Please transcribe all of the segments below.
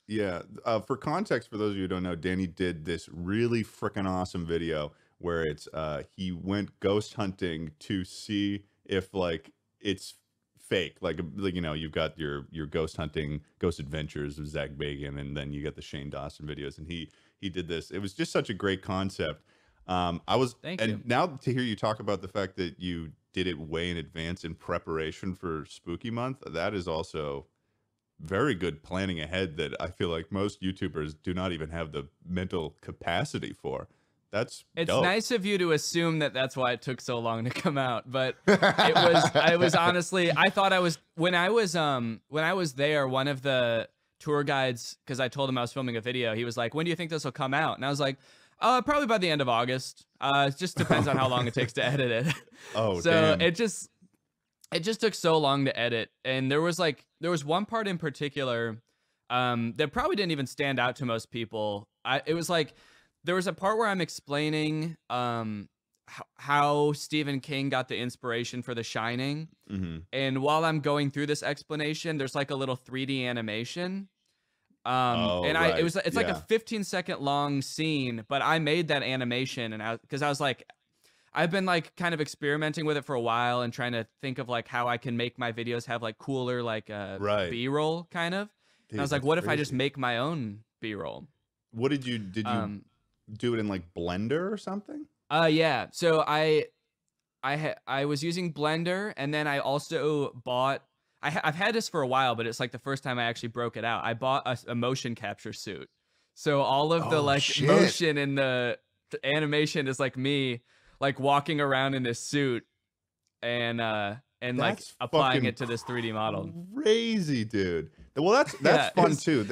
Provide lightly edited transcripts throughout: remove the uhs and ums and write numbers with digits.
Yeah. For context, for those of you who don't know, Danny did this really freaking awesome video where it's he went ghost hunting to see if like it's fake. Like you know, you've got your ghost hunting, ghost adventures of Zach Bagans, and then you get the Shane Dawson videos, and he did this. It was just such a great concept. I was, Thank you. and now to hear you talk about the fact that you did it way in advance in preparation for Spooky Month, that is also very good planning ahead that I feel like most YouTubers do not even have the mental capacity for. That's It's dope. nice of you to assume that that's why it took so long to come out, but I was honestly, I thought I was, when I was there, one of the tour guides, because I told him I was filming a video, he was like, when do you think this will come out? And I was like, probably by the end of August. It just depends on how long it takes to edit it. Oh, So damn. it just took so long to edit. And there was one part in particular that probably didn't even stand out to most people. It was like, there was a part where I'm explaining how Stephen King got the inspiration for The Shining. Mm-hmm. And while I'm going through this explanation, there's like a little 3D animation. And right. it's like a 15-second long scene, but I made that animation, and because I was like, I've been like kind of experimenting with it for a while and trying to think of like how I can make my videos have like cooler like B-roll kind of. Dude, and I was like, that's what if I crazy. just make my own B-roll? What did you do it in like Blender or something? Yeah. So I was using Blender, and then I also bought. I've had this for a while, but it's like the first time I actually broke it out. I bought a motion capture suit, so all of the motion in the animation is like me, like walking around in this suit, and like applying it to this 3D model. Crazy, dude. Well, that's fun too.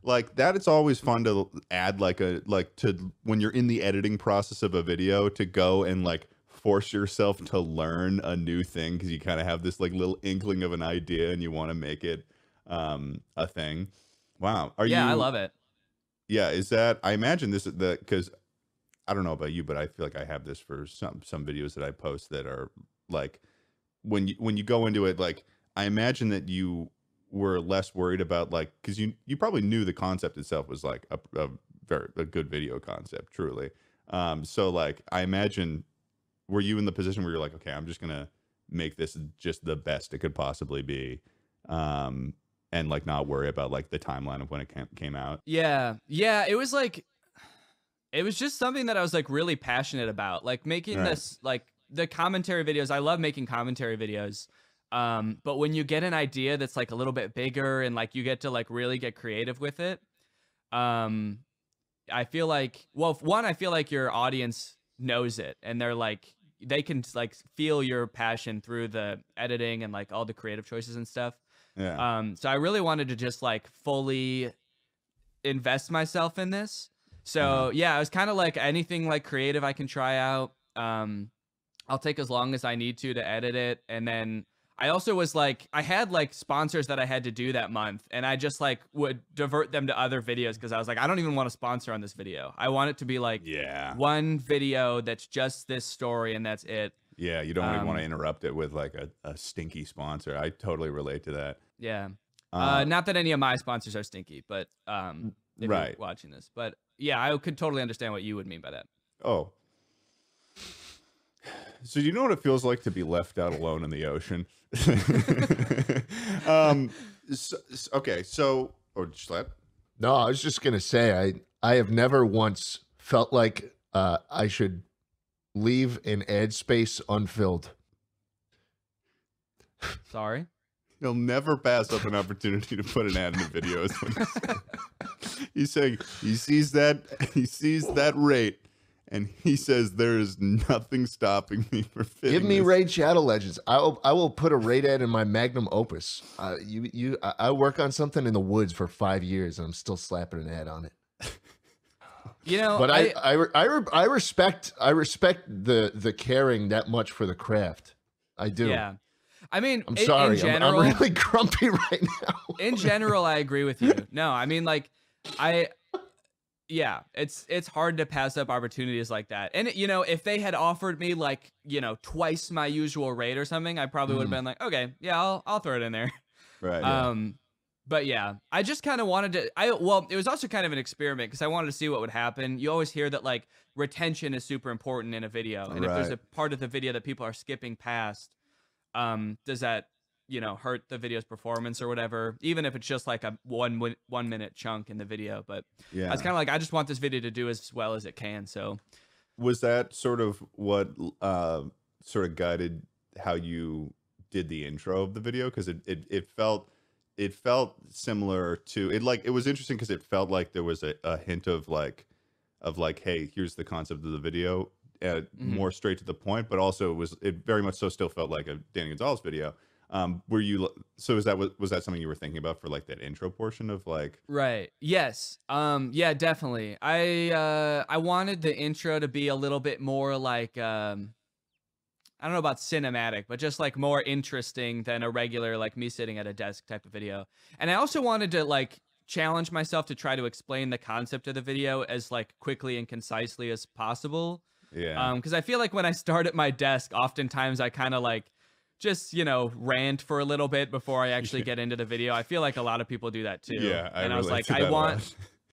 Like that, it's always fun to add to when you're in the editing process of a video to go and like force yourself to learn a new thing because you kind of have this like little inkling of an idea and you want to make it a thing. Wow. I love it. Yeah, is that, I imagine this is because I don't know about you, but I feel like I have this for some videos that I post that are like when you go into it, like I imagine that you were less worried about like, because you probably knew the concept itself was like a good video concept, truly. So like I imagine, were you in the position where you're like, okay, I'm just gonna make this just the best it could possibly be, and like not worry about like the timeline of when it came out? Yeah, it was like, it was just something that I was like really passionate about, like making this, like the commentary videos. I love making commentary videos. But when you get an idea that's like a little bit bigger and like you get to like really get creative with it, I feel like, well, one, I feel like your audience knows it and they're like, they can like feel your passion through the editing and like all the creative choices and stuff. Yeah. So I really wanted to just like fully invest myself in this. So yeah, I was kind of like, anything like creative I can try out. I'll take as long as I need to edit it. And then I also was like, I had like sponsors that I had to do that month, and I just like would divert them to other videos because I was like, I don't even want a sponsor on this video. I want it to be like one video that's just this story and that's it. Yeah, you don't even want to interrupt it with like a stinky sponsor. I totally relate to that. Yeah. Not that any of my sponsors are stinky, but if you're watching this. But yeah, I could totally understand what you would mean by that. Oh. So you know what it feels like to be left out alone in the ocean? Okay, so, or Jschlatt? No, I was just gonna say I have never once felt like I should leave an ad space unfilled. Sorry. He'll never pass up an opportunity to put an ad in the videos. He's saying he sees that rate, and he says there is nothing stopping me from fitting. Give me this. Raid Shadow Legends. I will put a raid ad in my magnum opus. I work on something in the woods for 5 years, and I'm still slapping an ad on it. You know, but I respect the caring that much for the craft. I do. Yeah. I mean, I'm sorry. In general, I'm really grumpy right now. In general, I agree with you. No, I mean, like, yeah, it's hard to pass up opportunities like that. And, you know, if they had offered me like, you know, twice my usual rate or something, I probably would have been like, okay, yeah, I'll throw it in there. Right. Yeah. But yeah, I just kind of wanted to, well, it was also kind of an experiment because I wanted to see what would happen. You always hear that like retention is super important in a video. And if there's Right. a part of the video that people are skipping past, does that, you know, hurt the video's performance or whatever, even if it's just like a 1 minute chunk in the video. But I Yeah. was kind of like, I just want this video to do as well as it can. So Was that sort of what sort of guided how you did the intro of the video? Because it felt similar to it. Like it was interesting because it felt like there was a hint of like hey, here's the concept of the video, more straight to the point. But also it very much so still felt like a Danny Gonzalez video. Were you so was that something you were thinking about for like that intro portion of like? right. Yes. Yeah, definitely. I wanted the intro to be a little bit more like I don't know about cinematic, but just like more interesting than a regular like me sitting at a desk type of video. And I also wanted to like challenge myself to try to explain the concept of the video as like quickly and concisely as possible. Yeah. Because I feel like when I start at my desk, oftentimes I kind of like just, you know, rant for a little bit before I actually get into the video. I feel like a lot of people do that too. Yeah, and I was relate like, to I that a want lot.